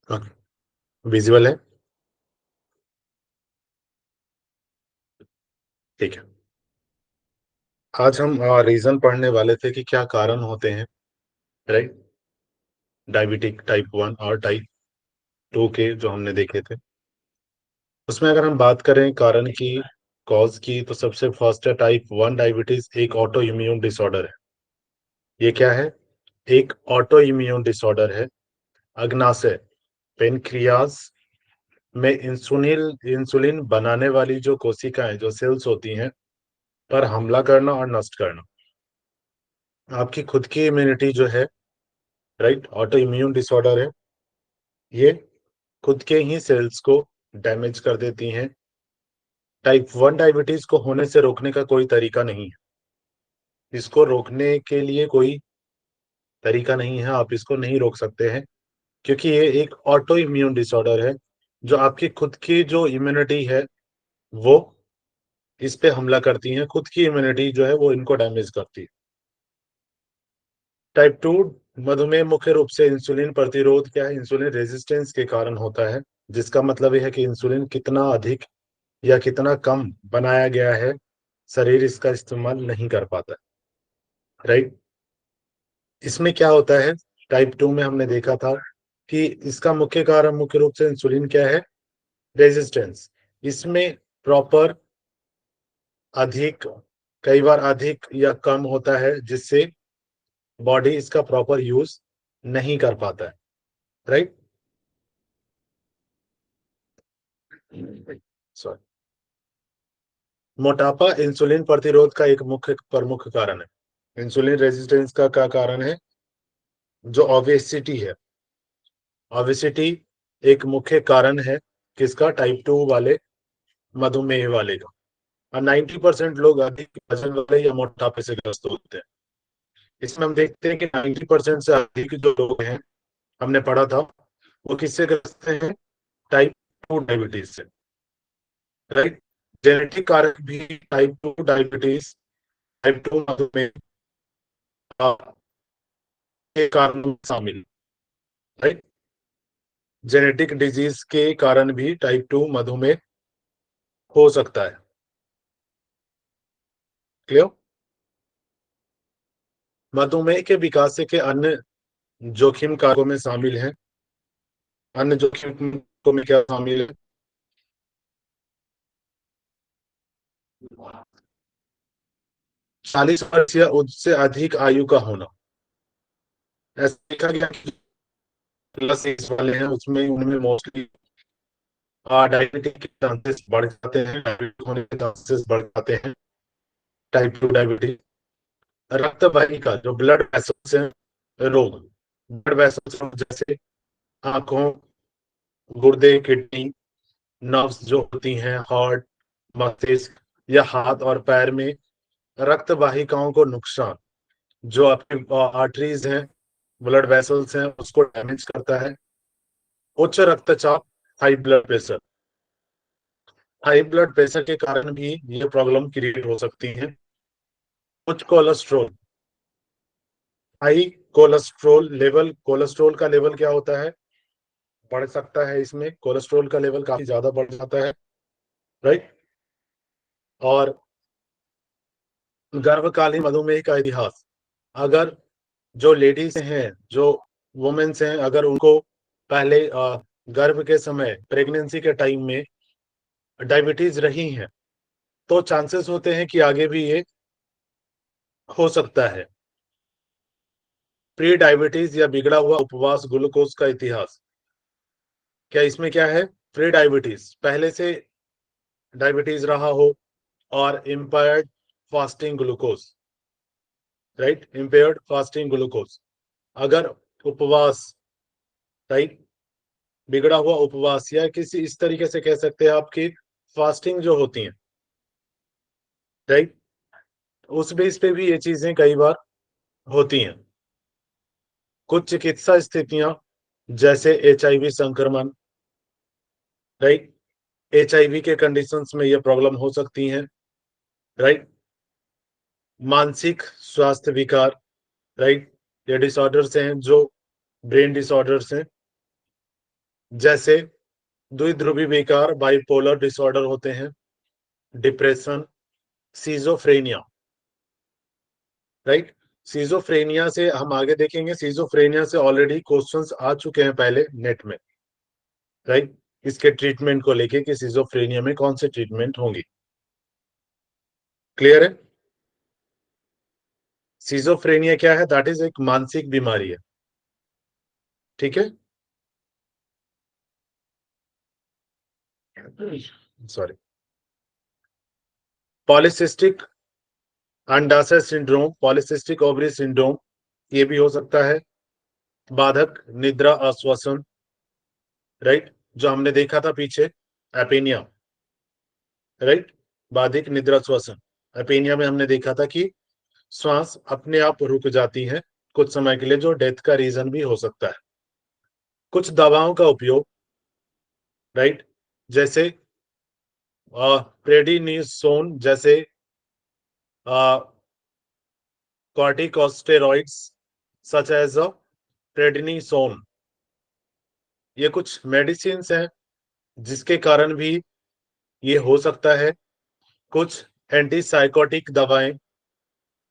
Visual है। ठीक है। आज हम रीजन पढ़ने वाले थे कि क्या कारण होते हैं, राइट। डायबिटिक टाइप 1 और टाइप 2 के जो हमने देखे थे, उसमें अगर हम बात करें कारण की, कॉज की, तो सबसे फर्स्ट है टाइप 1 डायबिटीज। एक ऑटो इम्यून डिसऑर्डर है। ये क्या है? एक ऑटो इम्यून डिसऑर्डर है। अग्नाशय, पेनक्रियाज में इंसुलिन इंसुलिन बनाने वाली जो कोशिकाएं, जो सेल्स होती हैं, पर हमला करना और नष्ट करना। आपकी खुद की इम्यूनिटी जो है, राइट, ऑटो इम्यून डिसऑर्डर है। ये खुद के ही सेल्स को डैमेज कर देती हैं। टाइप 1 डायबिटीज को होने से रोकने का कोई तरीका नहीं है। इसको रोकने के लिए कोई तरीका नहीं है, आप इसको नहीं रोक सकते हैं, क्योंकि ये एक ऑटो इम्यून डिसऑर्डर है। जो आपकी खुद की जो इम्यूनिटी है, वो इस पे हमला करती है। खुद की इम्यूनिटी जो है वो इनको डैमेज करती है। टाइप 2 मधुमेह मुख्य रूप से इंसुलिन प्रतिरोध, क्या है, इंसुलिन रेजिस्टेंस के कारण होता है। जिसका मतलब यह है कि इंसुलिन कितना अधिक या कितना कम बनाया गया है, शरीर इसका इस्तेमाल नहीं कर पाता, राइट। इसमें क्या होता है, टाइप 2 में हमने देखा था कि इसका मुख्य कारण मुख्य रूप से इंसुलिन क्या है, रेजिस्टेंस। इसमें प्रॉपर अधिक, कई बार अधिक या कम होता है, जिससे बॉडी इसका प्रॉपर यूज नहीं कर पाता है, राइट। सॉरी। मोटापा इंसुलिन प्रतिरोध का एक मुख्य प्रमुख कारण है। इंसुलिन रेजिस्टेंस का क्या कारण है? जो ओबेसिटी है। ओबेसिटी एक मुख्य कारण है किसका? टाइप 2 वाले, मधुमेह वाले का। और 90% लोग अधिक वजन वाले या मोटापे से ग्रस्त होते हैं। इसमें हम देखते हैं कि 90% से अधिक जो लोग हैं, हमने पढ़ा था, वो किससे ग्रस्त हैं? टाइप 2 डायबिटीज से, राइट। जेनेटिक कारक भी टाइप 2 डायबिटीज, टाइप 2 मधुमेह के कारण में शामिल, राइट। जेनेटिक डिजीज के कारण भी टाइप 2 मधुमेह हो सकता है। क्लियर? मधुमेह के विकास के अन्य जोखिम कारकों में शामिल हैं। अन्य जोखिम कारकों में क्या शामिल है? 40 वर्ष या उससे अधिक आयु का होना। ऐसा देखा गया कि प्लस एज वाले हैं, उसमें उनमें मोस्टली डायबिटिक के चांसेस बढ़ जाते हैं, डायबिटिक होने के चांसेस बढ़ जाते हैं। Type 2 diabetes. रक्त वाहिका, जो ब्लड वेसल्स हैं, रोग, ब्लड वेसल्स जैसे आंखों, गुर्दे, किडनी, नर्व्स जो होती हैं, हार्ट, मस्तिष्क या हाथ और पैर में रक्त वाहिकाओं को नुकसान, जो आपके आर्टरीज हैं, ब्लड वेसल्स हैं, उसको डैमेज करता है। उच्च रक्तचाप, high blood pressure. High blood pressure के कारण भी ये प्रॉब्लम क्रिएट हो सकती है। उच्च cholesterol, high cholesterol level, cholesterol का लेवल क्या होता है, बढ़ सकता है। इसमें कोलेस्ट्रॉल का लेवल काफी ज्यादा बढ़ जाता है, राइट। और गर्भकालीन मधुमेह का इतिहास, अगर जो लेडीज हैं, जो वुमेन्स हैं, अगर उनको पहले गर्भ के समय, प्रेगनेंसी के टाइम में डायबिटीज रही है, तो चांसेस होते हैं कि आगे भी ये हो सकता है। प्री डायबिटीज या बिगड़ा हुआ उपवास, ग्लूकोज का इतिहास, क्या इसमें क्या है? प्री डायबिटीज, पहले से डायबिटीज रहा हो, और impaired fasting glucose, right, impaired fasting glucose. अगर उपवास, राइट, बिगड़ा हुआ उपवास, या किसी इस तरीके से कह सकते हैं आपकी फास्टिंग जो होती है, राइट, उस बेस पे भी ये चीजें कई बार होती हैं। कुछ चिकित्सा स्थितियां, जैसे HIV संक्रमण, राइट, HIV के कंडीशंस में ये प्रॉब्लम हो सकती हैं, राइट। मानसिक स्वास्थ्य विकार, राइट, ये डिसऑर्डर्स हैं, जो ब्रेन डिसऑर्डर्स हैं, जैसे द्विध्रुवी विकार, बाइपोलर डिसऑर्डर होते हैं, डिप्रेशन, सीजोफ्रेनिया, राइट। सीजोफ्रेनिया से हम आगे देखेंगे, सीजोफ्रेनिया से ऑलरेडी क्वेश्चंस आ चुके हैं पहले नेट में, राइट, इसके ट्रीटमेंट को लेके कि सीजोफ्रेनिया में कौन से ट्रीटमेंट होंगी। क्लियर है? सीजोफ्रेनिया क्या है? दैट इज एक मानसिक बीमारी है, ठीक है। सॉरी। पॉलिसिस्टिक अंडाशय सिंड्रोम, पॉलिसिस्टिक ओवरी सिंड्रोम, ये भी हो सकता है। बाधक निद्रा आश्वासन, राइट, जो हमने देखा था पीछे, एपेनिया, राइट, बाधिक निद्रा श्वसन। एपेनिया में हमने देखा था कि श्वास अपने आप रुक जाती है कुछ समय के लिए, जो डेथ का रीजन भी हो सकता है। कुछ दवाओं का उपयोग, राइट, जैसे प्रेडिनिसोन, जैसे कॉर्टिकोस्टेरॉइड्स सच एज प्रेडिनिसोन, ये कुछ मेडिसिन हैं जिसके कारण भी ये हो सकता है। कुछ एंटीसाइकोटिक दवाएं,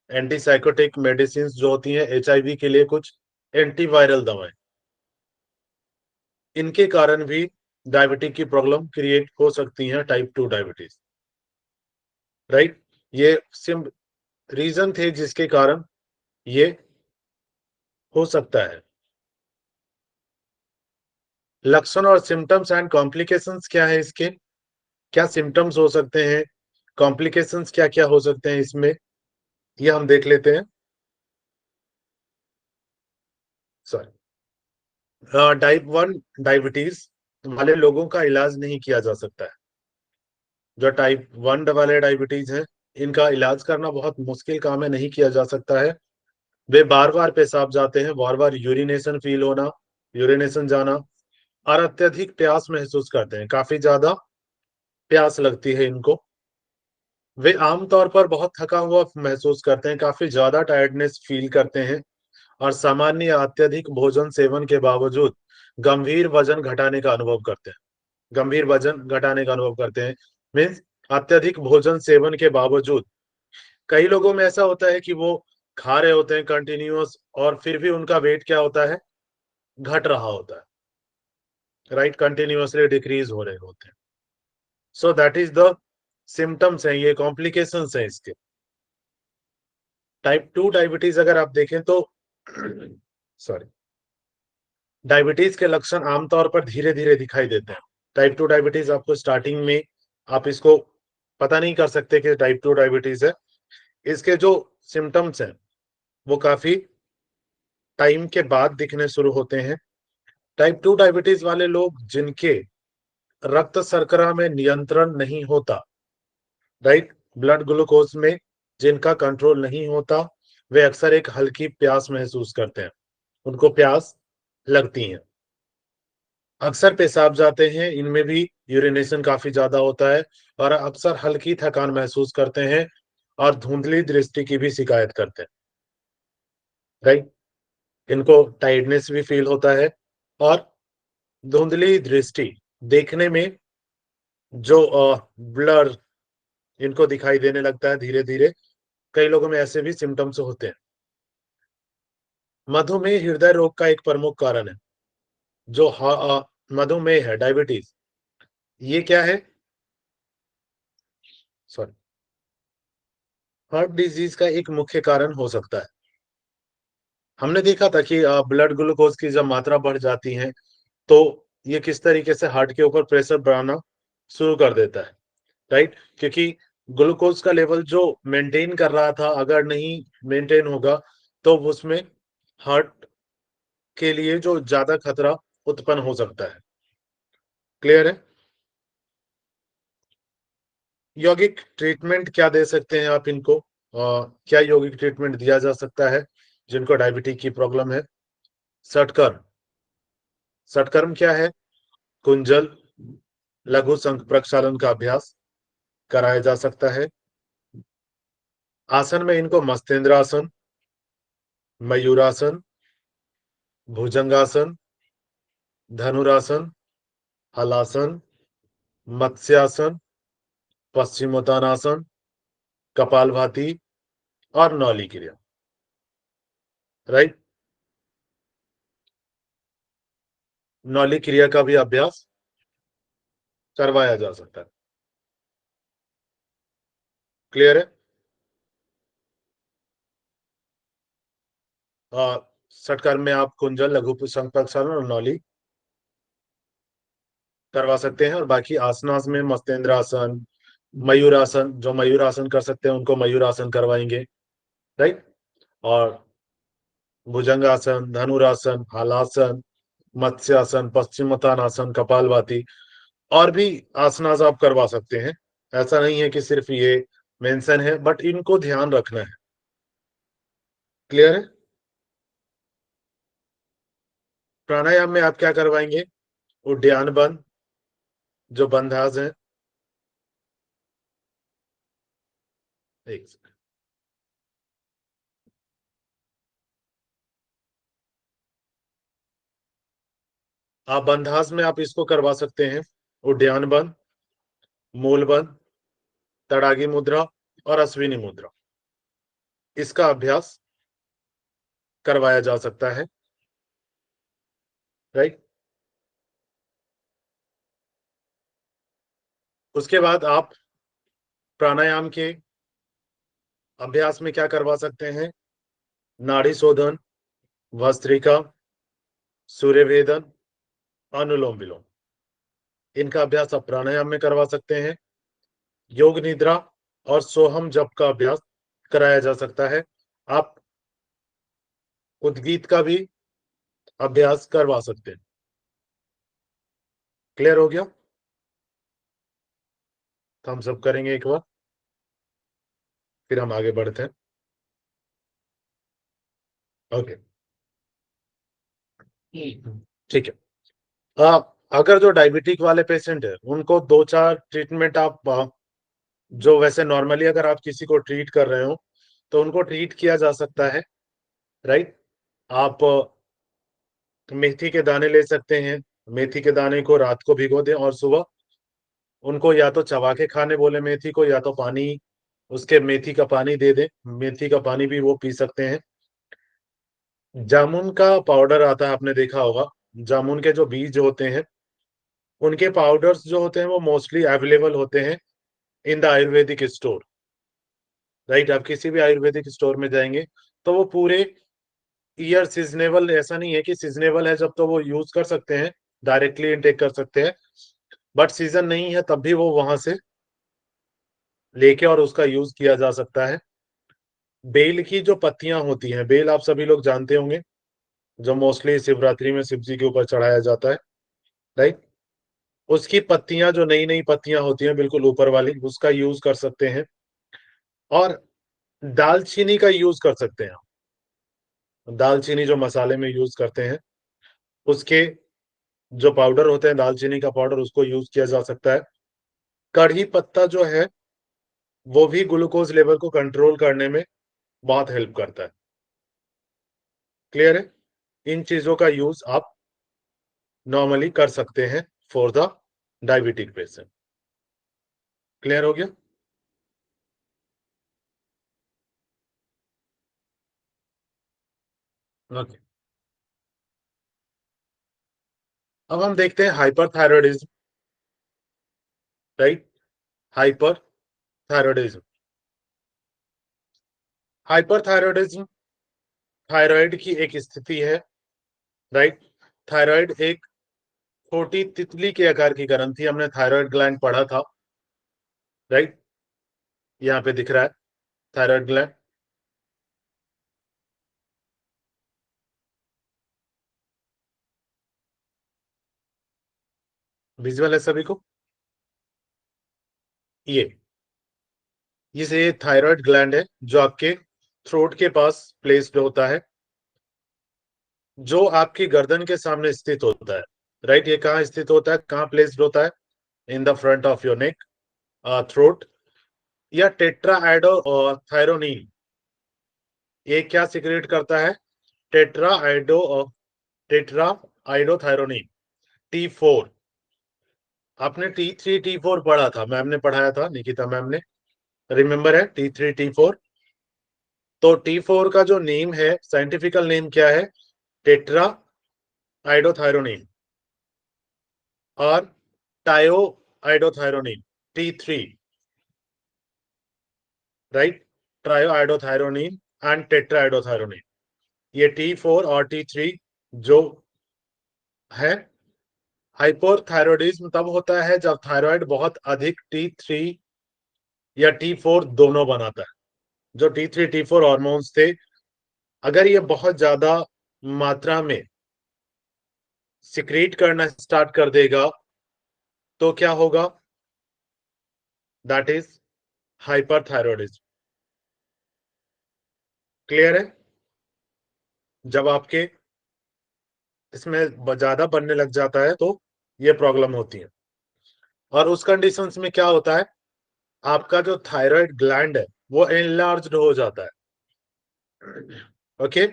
एंटीसाइकोटिक मेडिसिन जो होती हैं एचआईवी के लिए, कुछ एंटीवायरल दवाएं, इनके कारण भी डायबिटिक की प्रॉब्लम क्रिएट हो सकती है, टाइप 2 डायबिटीज, राइट। ये सिम रीजन थे जिसके कारण ये हो सकता है। लक्षण और सिम्टम्स एंड कॉम्प्लिकेशंस क्या है इसके, क्या सिम्टम्स हो सकते हैं, कॉम्प्लिकेशंस क्या क्या हो सकते हैं इसमें, ये हम देख लेते हैं। सॉरी। टाइप 1 डायबिटीज वाले लोगों का इलाज नहीं किया जा सकता है। जो टाइप 1 वाले डायबिटीज है, इनका इलाज करना बहुत मुश्किल काम है, नहीं किया जा सकता है। वे बार बार पेशाब जाते हैं, बार बार यूरिनेशन फील होना, यूरिनेशन जाना, और अत्यधिक प्यास महसूस करते हैं, काफी ज्यादा प्यास लगती है इनको। वे आमतौर पर बहुत थका हुआ महसूस करते हैं, काफी ज्यादा टायर्डनेस फील करते हैं, और सामान्य या अत्यधिक भोजन सेवन के बावजूद गंभीर वजन घटाने का अनुभव करते हैं। गंभीर वजन घटाने का अनुभव करते हैं मीन्स अत्यधिक भोजन सेवन के बावजूद। कई लोगों में ऐसा होता है कि वो खा रहे होते हैं कंटिन्यूअस, और फिर भी उनका वेट क्या होता है, घट रहा होता है, राइट, कंटिन्यूअसली डिक्रीज हो रहे होते हैं। So that is the symptoms हैं, ये कॉम्प्लिकेशंस हैं इसके। टाइप 2 डायबिटीज अगर आप देखें तो सॉरी, डायबिटीज के लक्षण आमतौर पर धीरे धीरे दिखाई देते हैं। टाइप 2 डायबिटीज आपको स्टार्टिंग में आप इसको पता नहीं कर सकते कि टाइप 2 डायबिटीज है। इसके जो सिम्टम्स हैं वो काफी टाइम के बाद दिखने शुरू होते हैं। टाइप 2 डायबिटीज वाले लोग जिनके रक्त शर्करा में नियंत्रण नहीं होता, राइट, ब्लड ग्लूकोज में जिनका कंट्रोल नहीं होता, वे अक्सर एक हल्की प्यास महसूस करते हैं, उनको प्यास लगती है, अक्सर पेशाब जाते हैं, इनमें भी यूरिनेशन काफी ज्यादा होता है, और अक्सर हल्की थकान महसूस करते हैं, और धुंधली दृष्टि की भी शिकायत करते हैं, राइट, इनको टायर्डनेस भी फील होता है, और धुंधली दृष्टि, देखने में जो ब्लर इनको दिखाई देने लगता है धीरे धीरे। कई लोगों में ऐसे भी सिम्टम्स होते हैं। मधुमेह हृदय रोग का एक प्रमुख कारण है। जो मधुमेह है, डायबिटीज, ये क्या है, सॉरी, हार्ट डिजीज का एक मुख्य कारण हो सकता है। हमने देखा था कि ब्लड ग्लूकोज की जब मात्रा बढ़ जाती है तो ये किस तरीके से हार्ट के ऊपर प्रेशर बढ़ाना शुरू कर देता है, राइट, क्योंकि ग्लूकोज का लेवल जो मेंटेन कर रहा था अगर नहीं मेंटेन होगा तो उसमें हार्ट के लिए जो ज्यादा खतरा उत्पन्न हो सकता है। क्लियर है? यौगिक ट्रीटमेंट क्या दे सकते हैं आप इनको, क्या यौगिक ट्रीटमेंट दिया जा सकता है जिनको डायबिटीज की प्रॉब्लम है? सटकर्म, सटकर्म क्या है, कुंजल लघु संख प्रक्षालन का अभ्यास कराया जा सकता है। आसन में इनको मस्तेंद्रासन, मयूरासन, भुजंगासन, धनुरासन, हलासन, मत्स्यासन, पश्चिमोत्तानासन, कपालभाति और नौली क्रिया। राइट। नौली क्रिया का भी अभ्यास करवाया जा सकता है। क्लियर है? षटकर्म में आप कुंजल, लघु संपक्षासन और नौली करवा सकते हैं, और बाकी आसनास में मस्तेंद्रासन, मयूरासन, जो मयूरासन कर सकते हैं उनको मयूरासन करवाएंगे। राइट। और भुजंगासन, धनुरासन, हलासन, मत्स्यासन, पश्चिमोत्तानासन, कपालभाति और भी आसनास आप करवा सकते हैं। ऐसा नहीं है कि सिर्फ ये मेंशन है, बट इनको ध्यान रखना है। क्लियर है? प्राणायाम में आप क्या करवाएंगे? उद्यान बंद, जो बंधास है। एक सेकंड। आप बंधास में आप इसको करवा सकते हैं, उद्यान बंद, मूल बंद, तड़ागी मुद्रा और अश्विनी मुद्रा। इसका अभ्यास करवाया जा सकता है। राइट। उसके बाद आप प्राणायाम के अभ्यास में क्या करवा सकते हैं? नाड़ी शोधन, भस्त्रिका, सूर्य भेदन, अनुलोम विलोम। इनका अभ्यास आप प्राणायाम में करवा सकते हैं। योग निद्रा और सोहम जप का अभ्यास कराया जा सकता है। आप उद्गीत का भी अभ्यास करवा सकते हैं। क्लियर हो गया? तो हम सब करेंगे एक बार, फिर हम आगे बढ़ते हैं। ओके। ठीक है। अगर जो डायबिटिक वाले पेशेंट है उनको दो चार ट्रीटमेंट आप जो वैसे नॉर्मली अगर आप किसी को ट्रीट कर रहे हो तो उनको ट्रीट किया जा सकता है। राइट। आप मेथी के दाने ले सकते हैं। मेथी के दाने को रात को भिगो दें और सुबह उनको या तो चबा के खाने बोले मेथी को, या तो पानी उसके मेथी का पानी दे दें। मेथी का पानी भी वो पी सकते हैं। जामुन का पाउडर आता है, आपने देखा होगा। जामुन के जो बीज होते हैं उनके पाउडर्स जो होते हैं वो मोस्टली अवेलेबल होते हैं in the Ayurvedic store. Right. आप किसी भी आयुर्वेदिक स्टोर में जाएंगे तो वो पूरे ईयर सीजनेबल, ऐसा नहीं है कि सीजनेबल है जब तो वो यूज कर सकते हैं, डायरेक्टली इनटेक कर सकते हैं। बट सीजन नहीं है तब भी वो वहां से लेके और उसका यूज किया जा सकता है। बेल की जो पत्तियां होती हैं, बेल आप सभी लोग जानते होंगे, जो मोस्टली शिवरात्रि में शिव जी के ऊपर चढ़ाया जाता है। राइट। उसकी पत्तियां, जो नई नई पत्तियां होती हैं बिल्कुल ऊपर वाली, उसका यूज कर सकते हैं। और दालचीनी का यूज कर सकते हैं। दालचीनी जो मसाले में यूज करते हैं उसके जो पाउडर होते हैं, दालचीनी का पाउडर, उसको यूज किया जा सकता है। कढ़ी पत्ता जो है वो भी ग्लूकोज लेवल को कंट्रोल करने में बहुत हेल्प करता है। क्लियर है? इन चीजों का यूज आप नॉर्मली कर सकते हैं for the diabetic patient. Clear हो गया? ओके। अब हम देखते हैं hyperthyroidism. Right. Hyperthyroidism. Hyperthyroidism thyroid की एक स्थिति है। राइट। थायराइड एक छोटी तितली के आकार की ग्रंथि, हमने थायराइड ग्लैंड पढ़ा था। राइट। यहाँ पे दिख रहा है थायराइड ग्लैंड। विजुअल है सभी को? ये थायराइड ग्लैंड है जो आपके थ्रोट के पास प्लेस्ड होता है, जो आपकी गर्दन के सामने स्थित होता है। राइट। ये कहाँ स्थित होता है, कहाँ प्लेस्ड होता है? In the front of your neck, throat. या टेट्राआइडो थायरोनिन, ये क्या सिक्रेट करता है? टेट्राआइडो टेट्राआइडोथायरोनिन, T4। आपने T3 T4 पढ़ा था, मैम ने पढ़ाया था, निकिता मैम ने, रिमेम्बर है T3 T4? तो T4 का जो नेम है, साइंटिफिकल नेम क्या है? टेट्रा आइडोथायरोनिन और tri iodothyronine, T3, right? Tri iodothyronine and tetra iodothyronine, ये T4 और T3 जो है। हाइपोथायरॉयडिज्म तब होता है जब थायराइड बहुत अधिक T3 या T4 दोनों बनाता है। जो T3 T4 हॉर्मोन्स थे, अगर ये बहुत ज्यादा मात्रा में सिक्रीट करना स्टार्ट कर देगा तो क्या होगा? That is hyperthyroidism. क्लियर है? जब आपके इसमें ज्यादा बनने लग जाता है तो ये प्रॉब्लम होती है। और उस कंडीशंस में क्या होता है, आपका जो थायराइड ग्लैंड है वो एनलार्ज्ड हो जाता है। ओके,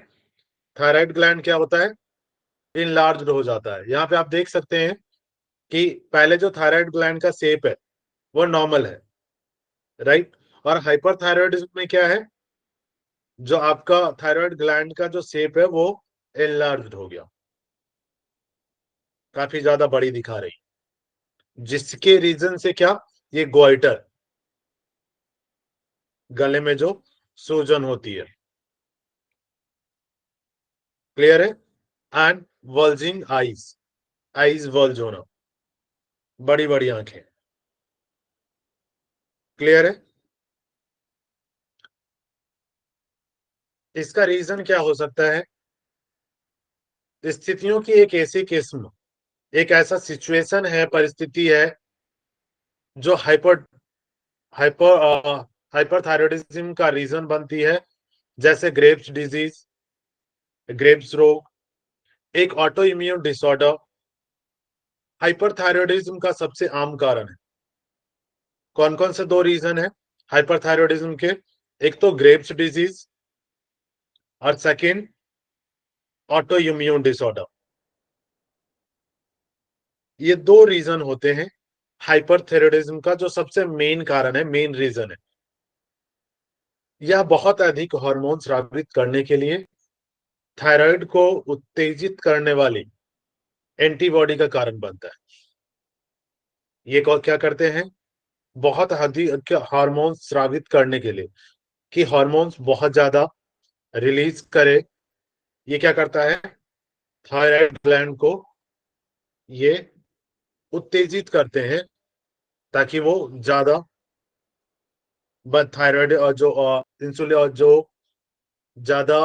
थायराइड ग्लैंड क्या होता है? इनलार्ज्ड हो जाता है। यहाँ पे आप देख सकते हैं कि पहले जो थायराइड ग्लैंड का शेप है वो नॉर्मल है, राइट? और हाइपरथायरॉयडिज्म में क्या है, जो आपका थायराइड ग्लैंड का जो शेप है वो एनलार्ज्ड हो गया, काफी ज्यादा बड़ी दिखा रही, जिसके रीजन से क्या, ये गोइटर, गले में जो सूजन होती है। क्लियर है? एंड वल्जिंग आईज, आईज वल्ज होना, बड़ी बड़ी आंखें। क्लियर है? इसका रीजन क्या हो सकता है? स्थितियों की एक ऐसी किस्म, एक ऐसा सिचुएशन है, परिस्थिति है जो हाइपर हाइपरथायरॉयडिज्म का रीजन बनती है, जैसे ग्रेव्स डिजीज, ग्रेव्स रोग, एक ऑटो इम्यून डिसऑर्डर, हाइपरथायरॉयडिज्म का सबसे आम कारण है। कौन कौन से दो रीजन है हाइपरथायरॉयडिज्म के? एक तो ग्रेव्स डिजीज और सेकंड ऑटो इम्यून डिसऑर्डर। ये दो रीजन होते हैं हाइपरथायरॉयडिज्म का, जो सबसे मेन कारण है, मेन रीजन है। यह बहुत अधिक हार्मोन स्रावित करने के लिए थायराइड को उत्तेजित करने वाली एंटीबॉडी का कारण बनता है। ये क्या करते हैं? बहुत अधिक हार्मोन स्रावित करने के लिए, कि हार्मोन्स बहुत ज्यादा रिलीज करे, ये क्या करता है? थायराइड ग्लैंड को ये उत्तेजित करते हैं ताकि वो ज्यादा थायराइड और जो इंसुलिन और जो ज्यादा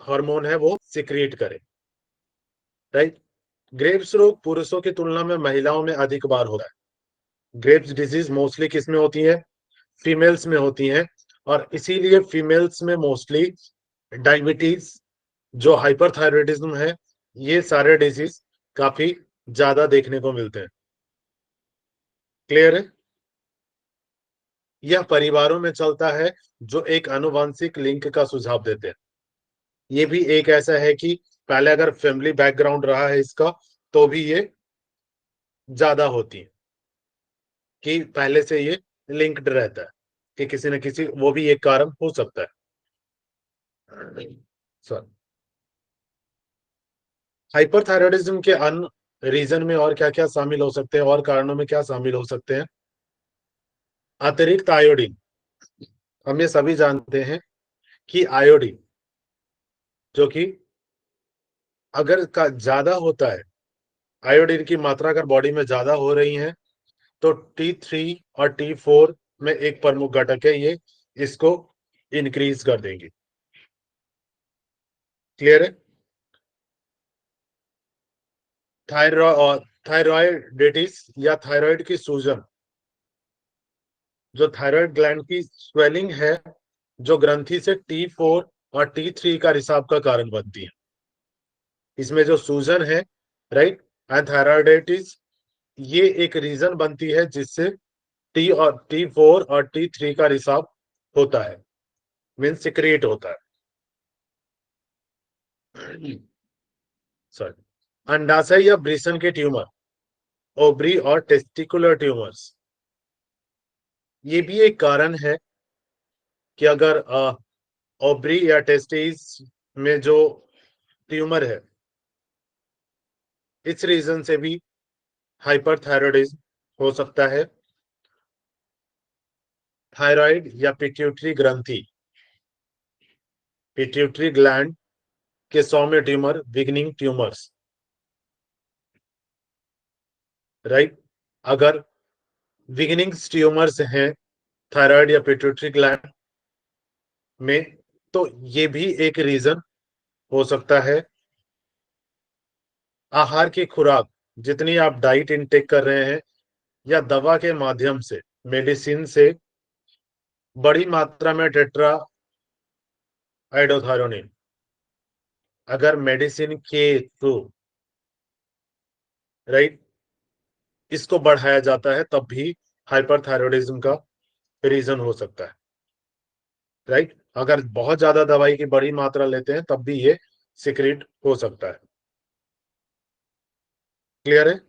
हार्मोन है वो सिक्रिएट करे, राइट? ग्रेव्स रोग पुरुषों की तुलना में महिलाओं में अधिक बार होता है। ग्रेव्स डिजीज मोस्टली किस में होती है? फीमेल्स में होती हैं। और इसीलिए फीमेल्स में मोस्टली डायबिटीज, जो हाइपरथायरॉयडिज्म है, ये सारे डिजीज काफी ज्यादा देखने को मिलते हैं। क्लियर है? यह परिवारों में चलता है जो एक आनुवंशिक लिंक का सुझाव देते हैं। ये भी एक ऐसा है कि पहले अगर फैमिली बैकग्राउंड रहा है इसका, तो भी ये ज्यादा होती है, कि पहले से ये लिंक्ड रहता है, कि किसी न किसी, वो भी एक कारण हो सकता है। सॉरी, हाइपरथायरॉयडिज्म के अन्य रीजन में और क्या क्या शामिल हो सकते हैं, और कारणों में क्या शामिल हो सकते हैं? अतिरिक्त आयोडीन। हम ये सभी जानते हैं कि आयोडीन जो कि अगर का ज्यादा होता है, आयोडीन की मात्रा अगर बॉडी में ज्यादा हो रही है, तो T3 और T4 में एक प्रमुख घटक है, ये इसको इंक्रीज कर देंगे। क्लियर है? थायरॉयडिटिस या थायराइड की सूजन, जो थायराइड ग्लैंड की स्वेलिंग है, जो ग्रंथि से T4 और T3 का रिसाव का कारण बनती है। इसमें जो सूजन है, राइट, एंड थायराइडिटिस, ये एक रीजन बनती है जिससे T4 और T3 का रिसाव होता है, मीन सिक्रिएट होता है। सॉरी, अंडाशय या वृषण के ट्यूमर, ओवरी और टेस्टिकुलर ट्यूमर्स, ये भी एक कारण है कि अगर ओवरी या टेस्टिस में जो ट्यूमर है, इस रीजन से भी हाइपरथायरॉयडिज्म हो सकता है। थायराइड या पिट्यूटरी ग्लैंड के 100 में ट्यूमर बिगिनिंग ट्यूमर्स, राइट। अगर बिगिनिंग ट्यूमर्स हैं थायराइड या पिट्यूटरी ग्लैंड में, तो ये भी एक रीजन हो सकता है। आहार की खुराक, जितनी आप डाइट इनटेक कर रहे हैं या दवा के माध्यम से, मेडिसिन से बड़ी मात्रा में टेट्रा आइडोथायोनिन अगर मेडिसिन के थ्रू, राइट, इसको बढ़ाया जाता है, तब भी हाइपरथायरॉयडिज्म का रीजन हो सकता है, राइट। अगर बहुत ज्यादा दवाई की बड़ी मात्रा लेते हैं तब भी ये सिक्रेट हो सकता है। क्लियर है?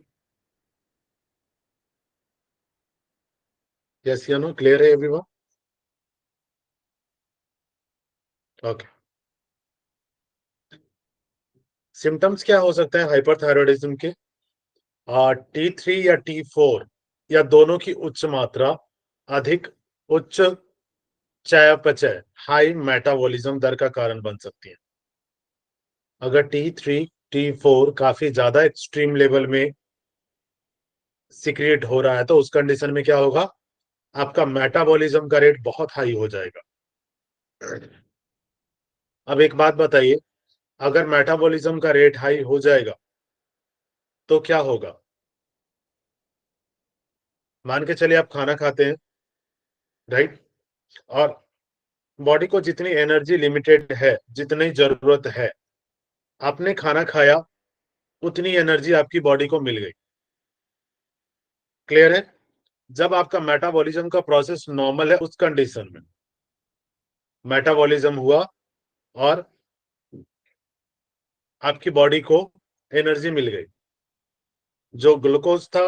यस या नो? क्लियर है एवरीवन? ओके। सिम्टम्स क्या हो सकते हैं हाइपरथायरॉयडिज्म के? T3 या T4 या दोनों की उच्च मात्रा, अधिक उच्च चयापचय, हाई मेटाबॉलिज्म दर का कारण बन सकती है। अगर T3 T4 काफी ज्यादा एक्सट्रीम लेवल में सिक्रिएट हो रहा है, तो उस कंडीशन में क्या होगा? आपका मेटाबॉलिज्म का रेट बहुत हाई हो जाएगा। अब एक बात बताइए, अगर मेटाबॉलिज्म का रेट हाई हो जाएगा तो क्या होगा? मान के चलिए आप खाना खाते हैं, राइट, और बॉडी को जितनी एनर्जी लिमिटेड है, जितनी जरूरत है, आपने खाना खाया, उतनी एनर्जी आपकी बॉडी को मिल गई। क्लियर है? जब आपका मेटाबॉलिज्म का प्रोसेस नॉर्मल है, उस कंडीशन में मेटाबॉलिज्म हुआ और आपकी बॉडी को एनर्जी मिल गई, जो ग्लूकोज था,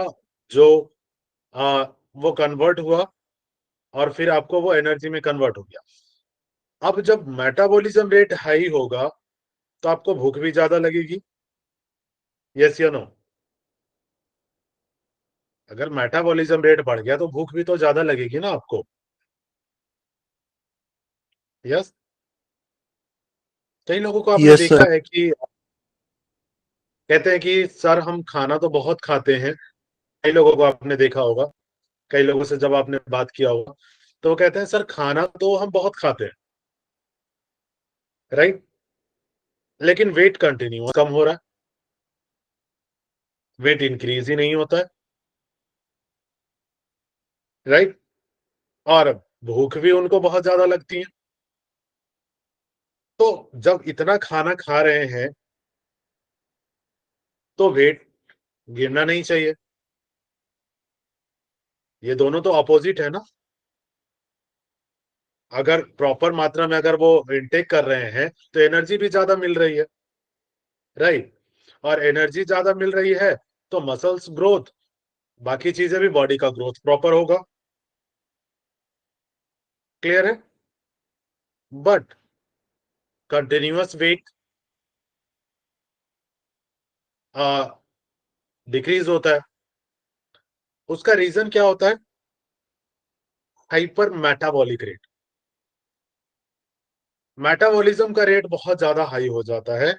जो वो कन्वर्ट हुआ और फिर आपको वो एनर्जी में कन्वर्ट हो गया। अब जब मेटाबॉलिज्म रेट हाई होगा तो आपको भूख भी ज्यादा लगेगी। यस या नो? अगर मेटाबॉलिज्म रेट बढ़ गया तो भूख भी तो ज्यादा लगेगी ना आपको। यस। कई लोगों को आपने यस देखा सर। है कि कहते हैं कि सर हम खाना तो बहुत खाते हैं। कई लोगों को आपने देखा होगा, कई लोगों से जब आपने बात किया होगा, तो वो कहते हैं सर खाना तो हम बहुत खाते हैं, राइट, लेकिन वेट कंटिन्यू कम हो रहा है, वेट इंक्रीज ही नहीं होता है, राइट, और भूख भी उनको बहुत ज्यादा लगती है। तो जब इतना खाना खा रहे हैं तो वेट गिरना नहीं चाहिए। ये दोनों तो अपोजिट है ना। अगर प्रॉपर मात्रा में अगर वो इनटेक कर रहे हैं तो एनर्जी भी ज्यादा मिल रही है, राइट, और एनर्जी ज्यादा मिल रही है तो मसल्स ग्रोथ, बाकी चीजें भी, बॉडी का ग्रोथ प्रॉपर होगा। क्लियर है? बट कंटिन्यूअस वेट डिक्रीज होता है। उसका रीजन क्या होता है? Hyper metabolic rate. मेटाबॉलिज्म का रेट बहुत ज्यादा हाई हो जाता है,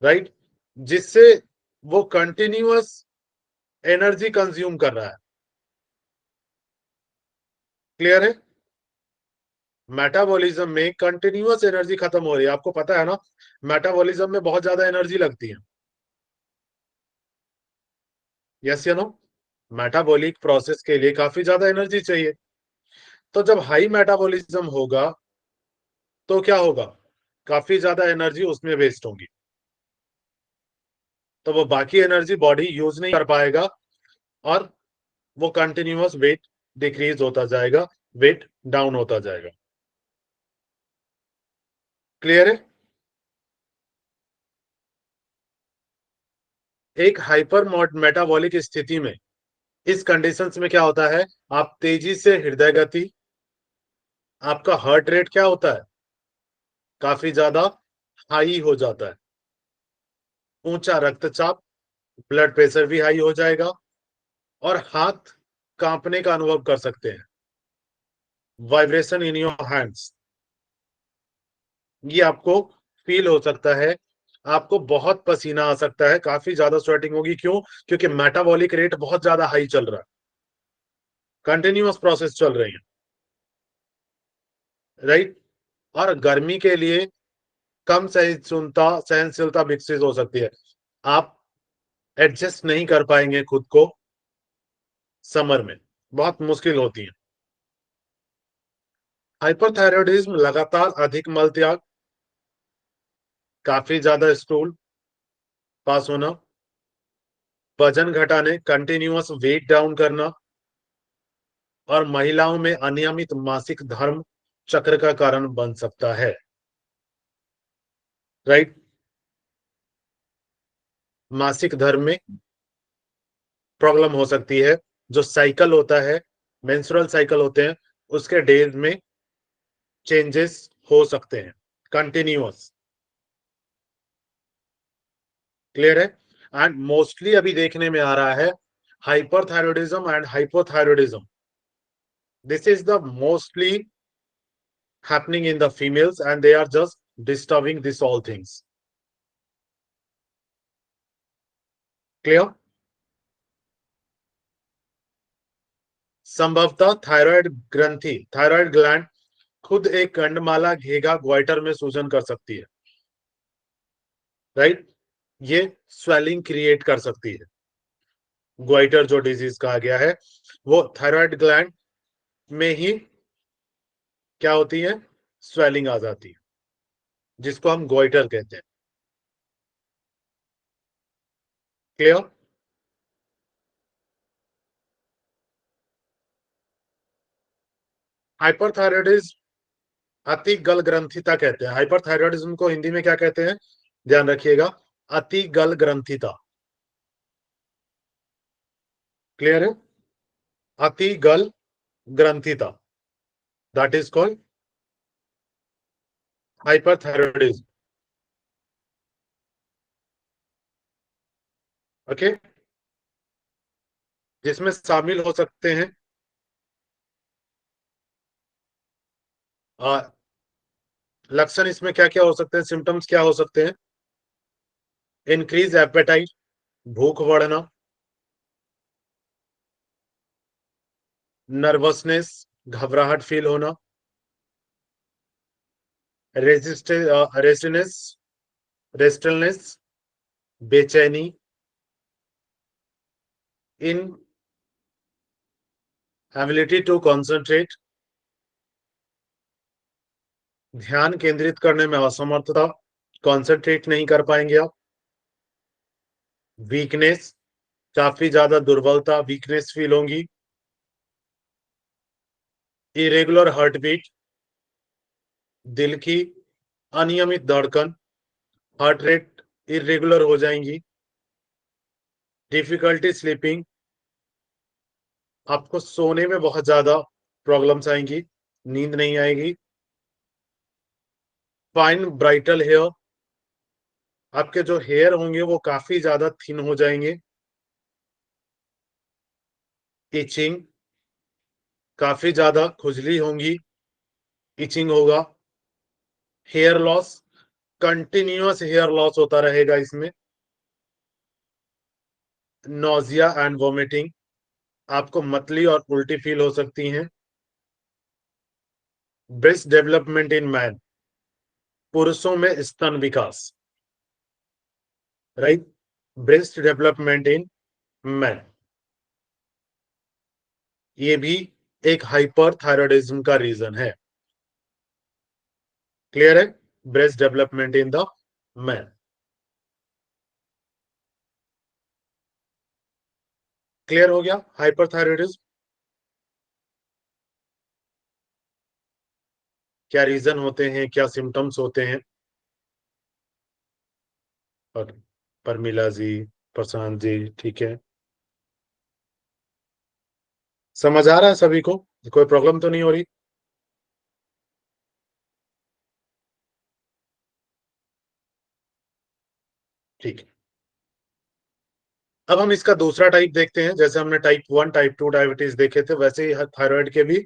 राइट, जिससे वो कंटिन्यूअस एनर्जी कंज्यूम कर रहा है। क्लियर है? मेटाबॉलिज्म में कंटिन्यूअस एनर्जी खत्म हो रही है, आपको पता है ना, मेटाबॉलिज्म में बहुत ज्यादा एनर्जी लगती है। यस या नो? मेटाबॉलिक प्रोसेस के लिए काफी ज्यादा एनर्जी चाहिए। तो जब हाई मेटाबॉलिज्म होगा तो क्या होगा? काफी ज्यादा एनर्जी उसमें वेस्ट होगी, तो वो बाकी एनर्जी बॉडी यूज नहीं कर पाएगा और वो कंटिन्यूअस वेट डिक्रीज होता जाएगा, वेट डाउन होता जाएगा। क्लियर है? एक हाइपर मेटाबॉलिक स्थिति में, इस कंडीशंस में क्या होता है, आप तेजी से हृदय गति, आपका हार्ट रेट क्या होता है, काफी ज्यादा हाई हो जाता है, ऊंचा रक्तचाप, ब्लड प्रेशर भी हाई हो जाएगा, और हाथ कांपने का अनुभव कर सकते हैं, वाइब्रेशन इन योर हैंड्स, ये आपको फील हो सकता है। आपको बहुत पसीना आ सकता है, काफी ज्यादा स्वेटिंग होगी, क्यों? क्योंकि मेटाबॉलिक रेट बहुत ज्यादा हाई चल रहा है, कंटिन्यूअस प्रोसेस चल रही है, राइट। और गर्मी के लिए कम सहनशीलता विकसित हो सकती है, आप एडजस्ट नहीं कर पाएंगे खुद को, समर में बहुत मुश्किल होती है। हाइपरथायरॉयडिज्म लगातार अधिक मल त्याग, काफी ज्यादा स्टूल पास होना, वजन घटाने, कंटिन्यूअस वेट डाउन करना, और महिलाओं में अनियमित मासिक धर्म चक्र का कारण बन सकता है, राइट। मासिक धर्म में प्रॉब्लम हो सकती है, जो साइकिल होता है, मेंस्ट्रुअल साइकिल होते हैं, उसके डेज में चेंजेस हो सकते हैं, कंटिन्यूअस। क्लियर है? एंड मोस्टली अभी देखने में आ रहा है hyperthyroidism and hypothyroidism, this is the mostly happening in the females, and they are just disturbing this all things. Clear? संभवतः थायराइड ग्लैंड खुद एक कंडमाला घेगा ग्वाइटर में सूजन कर सकती है, राइट। ये स्वेलिंग क्रिएट कर सकती है, ग्वाइटर जो डिजीज कहा गया है, वो थायराइड ग्लैंड में ही क्या होती है, स्वेलिंग आ जाती है, जिसको हम ग्वाइटर कहते हैं। क्लियर? हाइपरथायरॉयडिज्म अति गल ग्रंथिता कहते हैं, हाइपरथायरॉयडिज्म को हिंदी में क्या कहते हैं, ध्यान रखिएगा, अति गल ग्रंथिता। क्लियर है? अति गल ग्रंथिता, that is called hyperthyroidism. Okay, जिसमें शामिल हो सकते हैं लक्षण, इसमें क्या क्या हो सकते हैं, सिम्टम्स क्या हो सकते हैं, इंक्रीज एपेटाइट, भूख बढ़ना, नर्वसनेस, घबराहट फील होना, रेस्टनेस, रेस्टलनेस, बेचैनी, इन एबिलिटी टू कॉन्सेंट्रेट, ध्यान केंद्रित करने में असमर्थता, कॉन्सेंट्रेट नहीं कर पाएंगे आप, वीकनेस, काफी ज्यादा दुर्बलता, वीकनेस फील होगी, इरेगुलर हार्ट बीट, दिल की अनियमित धड़कन, हार्ट रेट इरेगुलर हो जाएंगी, डिफिकल्टी स्लीपिंग, आपको सोने में बहुत ज्यादा प्रॉब्लम्स आएंगी, नींद नहीं आएगी, फाइन ब्राइटल हेयर, आपके जो हेयर होंगे वो काफी ज्यादा थिन हो जाएंगे, इचिंग, काफी ज्यादा खुजली होंगी, इचिंग होगा, hair loss, continuous hair loss होता रहेगा इसमें, नोजिया एंड वोमिटिंग, आपको मतली और उल्टी फील हो सकती हैं, ब्रेस्ट डेवलपमेंट इन मैन, पुरुषों में स्तन विकास, right, breast development in man, ये भी एक हाइपरथायरॉयडिज्म का रीजन है। क्लियर है? Breast development in the man. Clear हो गया हाइपरथायरॉयडिज्म क्या रीजन होते हैं, क्या सिम्टम्स होते हैं? और परमिला जी, प्रशांत जी, ठीक है। समझ आ रहा है सभी को? कोई प्रॉब्लम तो नहीं हो रही? ठीक है। अब हम इसका दूसरा टाइप देखते हैं। जैसे हमने टाइप 1 टाइप 2 डायबिटीज देखे थे, वैसे ही थायराइड के भी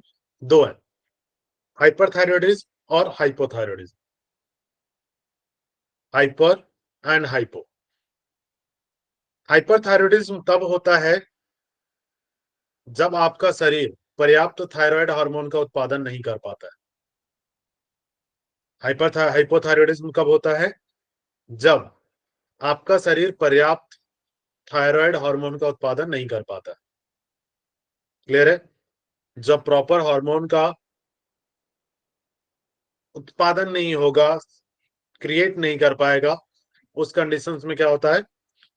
दो हैं, हाइपरथायरॉयडिज्म और hypothyroidism. Hyper and hypo. Hyperthyroidism तब होता है जब आपका शरीर पर्याप्त थायराइड हार्मोन का उत्पादन नहीं कर पाता है। हाइपोथायरॉयडिज्म कब होता है? जब आपका शरीर पर्याप्त थायराइड हार्मोन का उत्पादन नहीं कर पाता। क्लियर है? जब प्रॉपर हार्मोन का उत्पादन नहीं होगा, क्रिएट नहीं कर पाएगा, उस कंडीशंस में क्या होता है?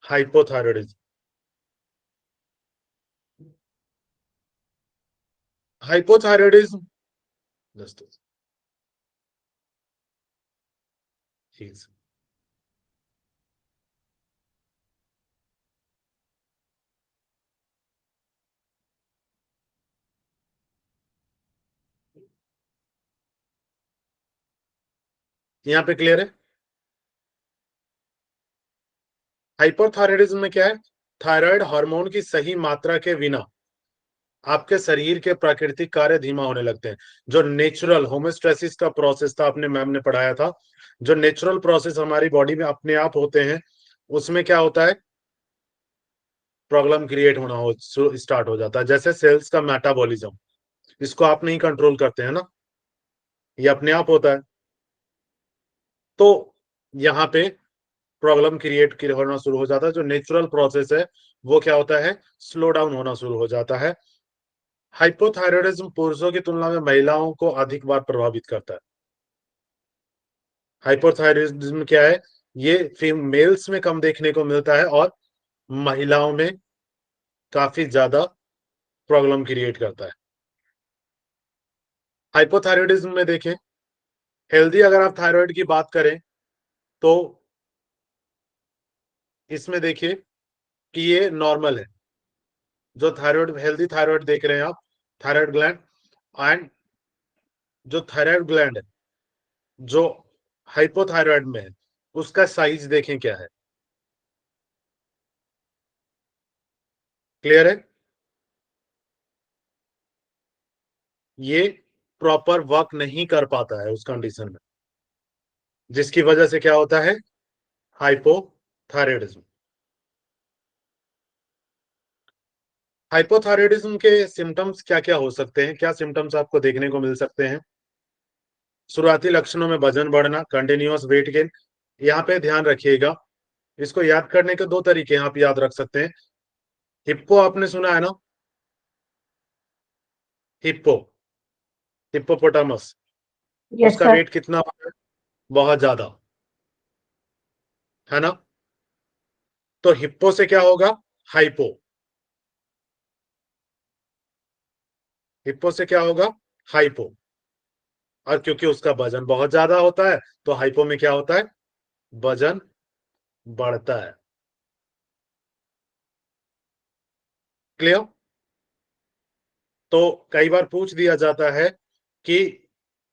हाइपोथायरॉयडिज्म। हाइपोथायरॉयडिज्म जस्ट ठीक। यहाँ पे क्लियर है? हाइपोथायरॉयडिज्म में क्या है? थायराइड हार्मोन की सही मात्रा के बिना आपके शरीर के प्राकृतिक कार्य धीमा होने लगते हैं। जो नेचुरल होमोस्टेसिस का प्रोसेस था, अपने मैम ने पढ़ाया था, जो नेचुरल प्रोसेस हमारी बॉडी में अपने आप होते हैं, उसमें क्या होता है? प्रॉब्लम क्रिएट होना हो स्टार्ट हो जाता है। जैसे सेल्स का मेटाबॉलिज्म, इसको आप नहीं कंट्रोल करते हैं ना, ये अपने आप होता है। तो यहाँ पे प्रॉब्लम क्रिएट होना शुरू हो जाता है। जो नेचुरल प्रोसेस है वो क्या होता है? स्लो डाउन होना शुरू हो जाता है। हाइपोथायरॉयडिज्म पुरुषों की तुलना में महिलाओं को अधिक बार प्रभावित करता है। हाइपोथायरॉयडिज्म क्या है? ये मेल्स में कम देखने को मिलता है और महिलाओं में काफी ज्यादा प्रॉब्लम क्रिएट करता है। हाइपोथायरॉयडिज्म में देखें, हेल्दी अगर आप थायराइड की बात करें तो इसमें देखिए कि ये नॉर्मल है। जो थायराइड, हेल्दी थायराइड देख रहे हैं आप, थायराइड ग्लैंड, एंड जो थायराइड ग्लैंड है जो हाइपोथायराइड में है, उसका साइज देखें क्या है। क्लियर है? ये प्रॉपर वर्क नहीं कर पाता है उस कंडीशन में, जिसकी वजह से क्या होता है? हाइपोथायरॉयडिज्म। हाइपोथायरॉयडिज्म के सिम्टम्स क्या क्या हो सकते हैं? क्या सिम्टम्स आपको देखने को मिल सकते हैं? शुरुआती लक्षणों में वजन बढ़ना, कंटिन्यूअस वेट गेन। यहाँ पे ध्यान रखिएगा, इसको याद करने के दो तरीके आप याद रख सकते हैं। हिप्पो आपने सुना है ना? हिप्पो, हिप्पोपोटामस, यस उसका सर। वेट कितना होता है? बहुत ज्यादा, है ना? तो हिप्पो से क्या होगा? हाइपो। हिप्पो से क्या होगा? हाइपो। और क्योंकि उसका वजन बहुत ज्यादा होता है, तो हाइपो में क्या होता है? वजन बढ़ता है। क्लियर? तो कई बार पूछ दिया जाता है कि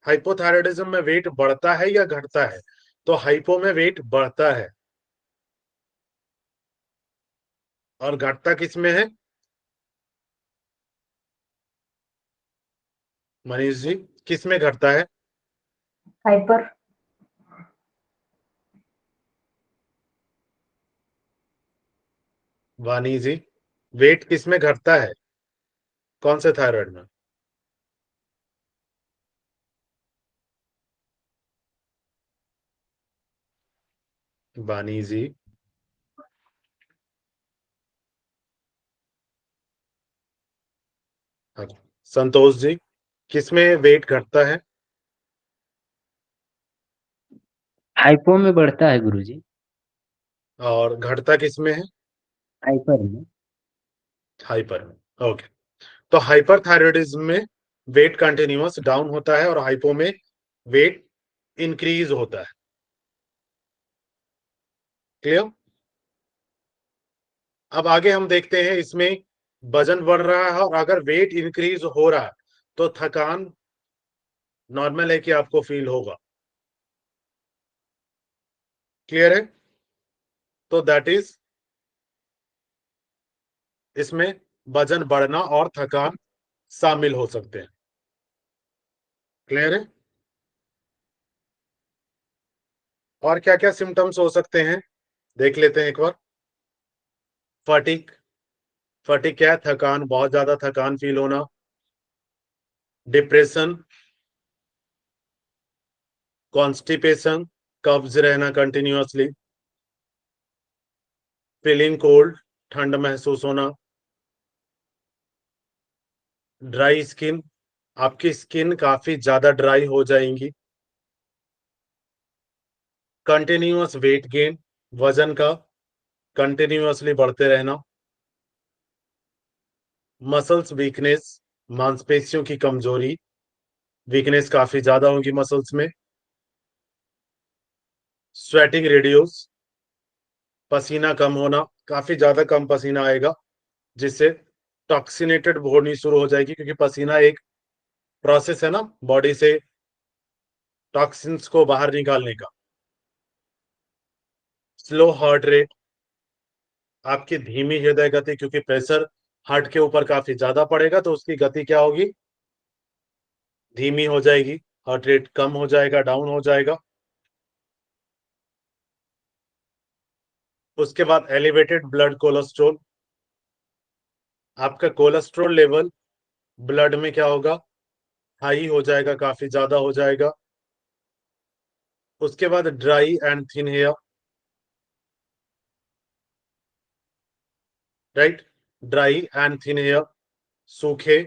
हाइपोथायरॉयडिज्म में वेट बढ़ता है या घटता है? तो हाइपो में वेट बढ़ता है। और घटता किस में है? मनीष जी, किस में घटता है? हाइपर। वानी जी, वेट किस में घटता है? कौन से थायराइड में? वानी जी, हाँ। संतोष जी, किस में वेट घटता है? हाइपो में बढ़ता है गुरुजी। और घटता किस में है? हाइपर में। हाइपर में। ओके। तो हाइपर थायरॉयडिज्म में वेट कंटिन्यूअस डाउन होता है और हाइपो में वेट इंक्रीज होता है। क्लियर? अब आगे हम देखते हैं, इसमें वजन बढ़ रहा है और अगर वेट इंक्रीज हो रहा है तो थकान नॉर्मल है कि आपको फील होगा। क्लियर है? तो दैट इज, इसमें वजन बढ़ना और थकान शामिल हो सकते हैं। क्लियर है? और क्या क्या सिम्टम्स हो सकते हैं देख लेते हैं एक बार। फटीग, फटीग क्या है? थकान, बहुत ज्यादा थकान फील होना। डिप्रेशन, कॉन्स्टिपेशन, कब्ज रहना कंटिन्यूअसली। फीलिंग कोल्ड, ठंड महसूस होना। ड्राई स्किन, आपकी स्किन काफी ज्यादा ड्राई हो जाएंगी। कंटिन्यूअस वेट गेन, वजन का कंटिन्यूअसली बढ़ते रहना। मसल्स वीकनेस, मांसपेशियों की कमजोरी, वीकनेस काफी ज्यादा होगी मसल्स में। स्वेटिंग रिड्यूस, पसीना कम होना, काफी ज्यादा कम पसीना आएगा, जिससे टॉक्सिनेटेड होनी शुरू हो जाएगी, क्योंकि पसीना एक प्रोसेस है ना बॉडी से टॉक्सिन्स को बाहर निकालने का। स्लो हार्ट रेट, आपकी धीमी हृदय गति, क्योंकि प्रेशर हार्ट के ऊपर काफी ज्यादा पड़ेगा तो उसकी गति क्या होगी? धीमी हो जाएगी, हार्ट रेट कम हो जाएगा, डाउन हो जाएगा। उसके बाद एलिवेटेड ब्लड कोलेस्ट्रॉल, आपका कोलेस्ट्रॉल लेवल ब्लड में क्या होगा? हाई हो जाएगा, काफी ज्यादा हो जाएगा। उसके बाद dry and thin hair, right, dry and thin hair, सूखे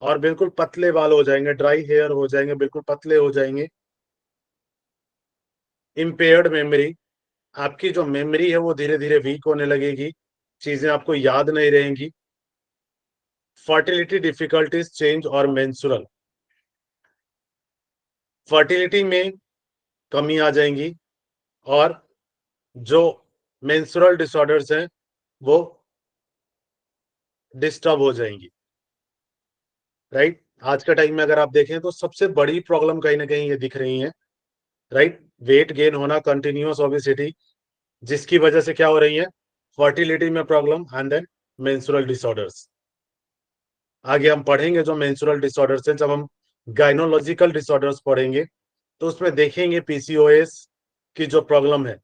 और बिल्कुल पतले बाल हो जाएंगे, ड्राई हेयर हो जाएंगे, बिल्कुल पतले हो जाएंगे। इम्पेयर्ड मेमोरी, आपकी जो मेमोरी है वो धीरे धीरे वीक होने लगेगी, चीजें आपको याद नहीं रहेंगी। फर्टिलिटी डिफिकल्टीज चेंज और मेंस्ट्रुअल, फर्टिलिटी में कमी आ जाएंगी और जो मेंस्ट्रुअल डिसऑर्डर्स हैं वो डिस्टर्ब हो जाएंगी, राइट। आज के टाइम में अगर आप देखें तो सबसे बड़ी प्रॉब्लम कहीं ना कहीं ये दिख रही है, राइट। वेट गेन होना, कंटिन्यूअस ओबेसिटी, जिसकी वजह से क्या हो रही है? फर्टिलिटी में problem and then menstrual disorders. आगे हम पढ़ेंगे जो मेंस्ट्रुअल डिसऑर्डर्स हैं, जब हम गायनोलॉजिकल डिसऑर्डर्स पढ़ेंगे तो उसमें देखेंगे पीसीओएस की जो प्रॉब्लम है,